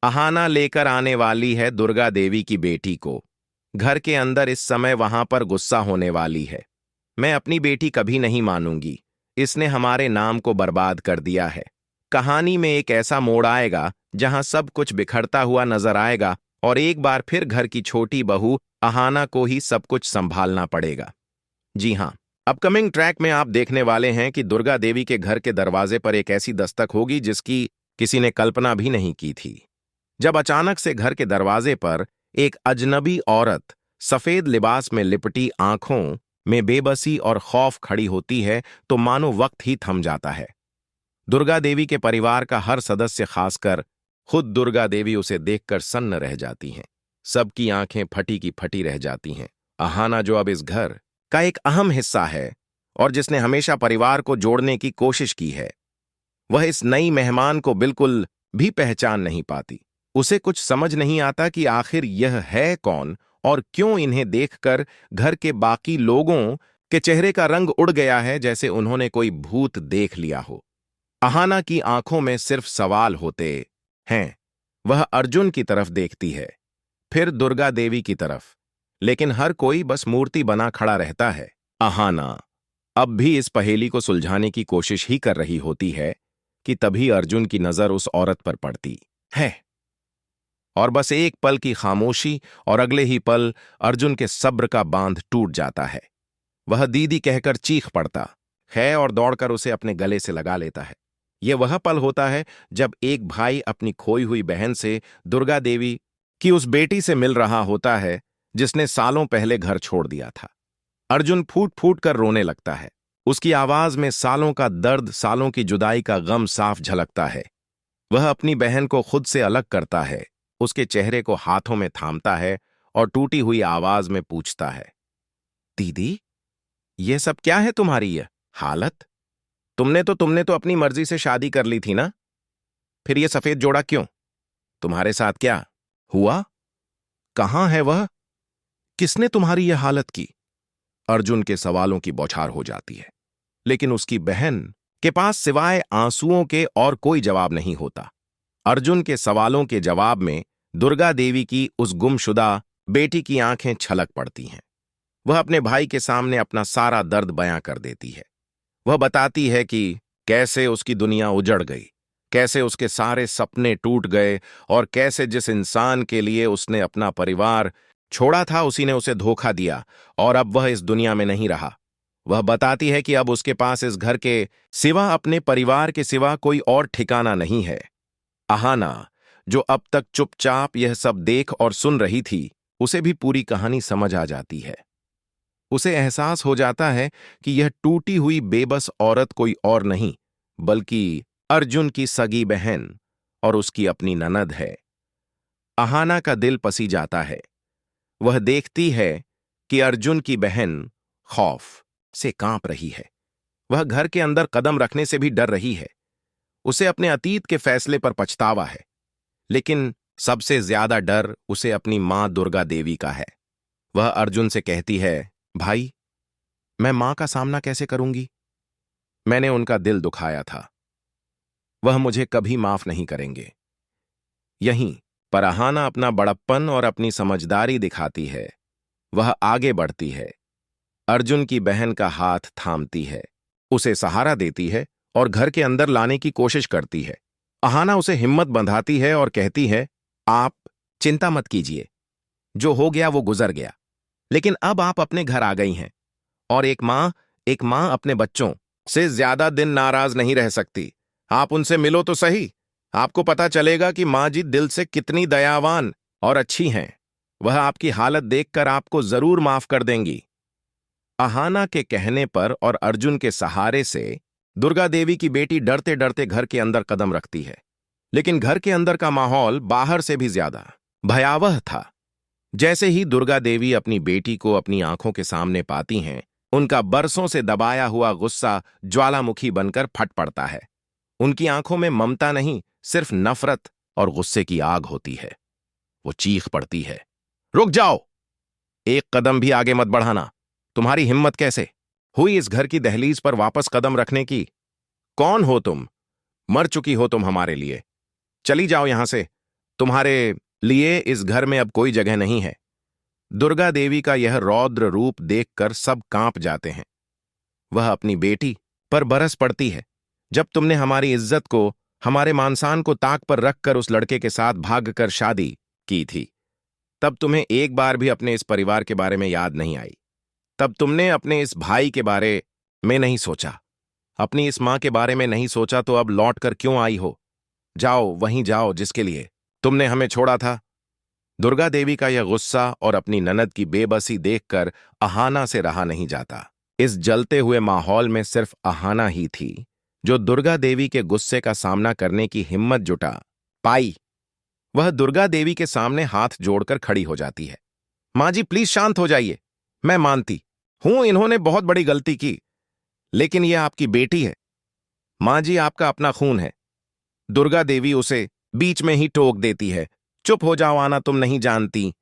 अहाना लेकर आने वाली है दुर्गा देवी की बेटी को। घर के अंदर इस समय वहां पर गुस्सा होने वाली है। मैं अपनी बेटी कभी नहीं मानूंगी। इसने हमारे नाम को बर्बाद कर दिया है। कहानी में एक ऐसा मोड़ आएगा जहां सब कुछ बिखरता हुआ नजर आएगा और एक बार फिर घर की छोटी बहू अहाना को ही सब कुछ संभालना पड़ेगा। जी हाँ, अपकमिंग ट्रैक में आप देखने वाले हैं कि दुर्गा देवी के घर के दरवाजे पर एक ऐसी दस्तक होगी जिसकी किसी ने कल्पना भी नहीं की थी। जब अचानक से घर के दरवाजे पर एक अजनबी औरत सफेद लिबास में लिपटी आंखों में बेबसी और खौफ खड़ी होती है तो मानो वक्त ही थम जाता है। दुर्गा देवी के परिवार का हर सदस्य, खासकर खुद दुर्गा देवी, उसे देखकर सन्न रह जाती हैं। सबकी आंखें फटी की फटी रह जाती हैं। अहाना, जो अब इस घर का एक अहम हिस्सा है और जिसने हमेशा परिवार को जोड़ने की कोशिश की है, वह इस नई मेहमान को बिल्कुल भी पहचान नहीं पाती। उसे कुछ समझ नहीं आता कि आखिर यह है कौन और क्यों इन्हें देखकर घर के बाकी लोगों के चेहरे का रंग उड़ गया है, जैसे उन्होंने कोई भूत देख लिया हो। अहाना की आंखों में सिर्फ सवाल होते हैं। वह अर्जुन की तरफ देखती है, फिर दुर्गा देवी की तरफ, लेकिन हर कोई बस मूर्ति बना खड़ा रहता है। अहाना अब भी इस पहेली को सुलझाने की कोशिश ही कर रही होती है कि तभी अर्जुन की नजर उस औरत पर पड़ती है और बस एक पल की खामोशी और अगले ही पल अर्जुन के सब्र का बांध टूट जाता है। वह दीदी कहकर चीख पड़ता है और दौड़कर उसे अपने गले से लगा लेता है। यह वह पल होता है जब एक भाई अपनी खोई हुई बहन से, दुर्गा देवी की उस बेटी से मिल रहा होता है जिसने सालों पहले घर छोड़ दिया था। अर्जुन फूट फूट कर रोने लगता है। उसकी आवाज में सालों का दर्द, सालों की जुदाई का गम साफ झलकता है। वह अपनी बहन को खुद से अलग करता है, उसके चेहरे को हाथों में थामता है और टूटी हुई आवाज में पूछता है, दीदी, ये सब क्या है तुम्हारी यह हालत? तुमने तो अपनी मर्जी से शादी कर ली थी ना? फिर ये सफेद जोड़ा क्यों? तुम्हारे साथ क्या हुआ? कहां है वह? किसने तुम्हारी यह हालत की? अर्जुन के सवालों की बौछार हो जाती है, लेकिन उसकी बहन के पास सिवाय आंसुओं के और कोई जवाब नहीं होता। अर्जुन के सवालों के जवाब में दुर्गा देवी की उस गुमशुदा बेटी की आंखें छलक पड़ती हैं। वह अपने भाई के सामने अपना सारा दर्द बयां कर देती है। वह बताती है कि कैसे उसकी दुनिया उजड़ गई, कैसे उसके सारे सपने टूट गए और कैसे जिस इंसान के लिए उसने अपना परिवार छोड़ा था उसी ने उसे धोखा दिया और अब वह इस दुनिया में नहीं रहा। वह बताती है कि अब उसके पास इस घर के सिवा, अपने परिवार के सिवा कोई और ठिकाना नहीं है। अहाना, जो अब तक चुपचाप यह सब देख और सुन रही थी, उसे भी पूरी कहानी समझ आ जाती है। उसे एहसास हो जाता है कि यह टूटी हुई बेबस औरत कोई और नहीं बल्कि अर्जुन की सगी बहन और उसकी अपनी ननद है। अहाना का दिल पसी जाता है। वह देखती है कि अर्जुन की बहन खौफ से कांप रही है। वह घर के अंदर कदम रखने से भी डर रही है। उसे अपने अतीत के फैसले पर पछतावा है, लेकिन सबसे ज्यादा डर उसे अपनी मां दुर्गा देवी का है। वह अर्जुन से कहती है, भाई, मैं मां का सामना कैसे करूंगी? मैंने उनका दिल दुखाया था। वह मुझे कभी माफ नहीं करेंगे। यहीं पर अहाना अपना बड़प्पन और अपनी समझदारी दिखाती है। वह आगे बढ़ती है, अर्जुन की बहन का हाथ थामती है, उसे सहारा देती है और घर के अंदर लाने की कोशिश करती है। अहाना उसे हिम्मत बंधाती है और कहती है, आप चिंता मत कीजिए, जो हो गया वो गुजर गया, लेकिन अब आप अपने घर आ गई हैं और एक माँ अपने बच्चों से ज्यादा दिन नाराज नहीं रह सकती। आप उनसे मिलो तो सही, आपको पता चलेगा कि माँ जी दिल से कितनी दयावान और अच्छी हैं। वह आपकी हालत देखकर आपको जरूर माफ कर देंगी। अहाना के कहने पर और अर्जुन के सहारे से दुर्गा देवी की बेटी डरते डरते घर के अंदर कदम रखती है, लेकिन घर के अंदर का माहौल बाहर से भी ज्यादा भयावह था। जैसे ही दुर्गा देवी अपनी बेटी को अपनी आंखों के सामने पाती हैं, उनका बरसों से दबाया हुआ गुस्सा ज्वालामुखी बनकर फट पड़ता है। उनकी आंखों में ममता नहीं, सिर्फ नफरत और गुस्से की आग होती है। वो चीख पड़ती है, रुक जाओ, एक कदम भी आगे मत बढ़ाना। तुम्हारी हिम्मत कैसे हुई इस घर की दहलीज पर वापस कदम रखने की? कौन हो तुम? मर चुकी हो तुम हमारे लिए। चली जाओ यहां से। तुम्हारे लिए इस घर में अब कोई जगह नहीं है। दुर्गा देवी का यह रौद्र रूप देखकर सब कांप जाते हैं। वह अपनी बेटी पर बरस पड़ती है। जब तुमने हमारी इज्जत को, हमारे मानसान को ताक पर रखकर उस लड़के के साथ भागकर शादी की थी, तब तुम्हें एक बार भी अपने इस परिवार के बारे में याद नहीं आई। तब तुमने अपने इस भाई के बारे में नहीं सोचा, अपनी इस मां के बारे में नहीं सोचा, तो अब लौट कर क्यों आई हो? जाओ, वहीं जाओ जिसके लिए तुमने हमें छोड़ा था। दुर्गा देवी का यह गुस्सा और अपनी ननद की बेबसी देखकर अहाना से रहा नहीं जाता। इस जलते हुए माहौल में सिर्फ अहाना ही थी जो दुर्गा देवी के गुस्से का सामना करने की हिम्मत जुटा पाई। वह दुर्गा देवी के सामने हाथ जोड़कर खड़ी हो जाती है। मां जी, प्लीज शांत हो जाइए। मैं मानती हूं इन्होंने बहुत बड़ी गलती की, लेकिन यह आपकी बेटी है। मां जी, आपका अपना खून है। दुर्गा देवी उसे बीच में ही टोक देती है। चुप हो जाओ आना, तुम नहीं जानती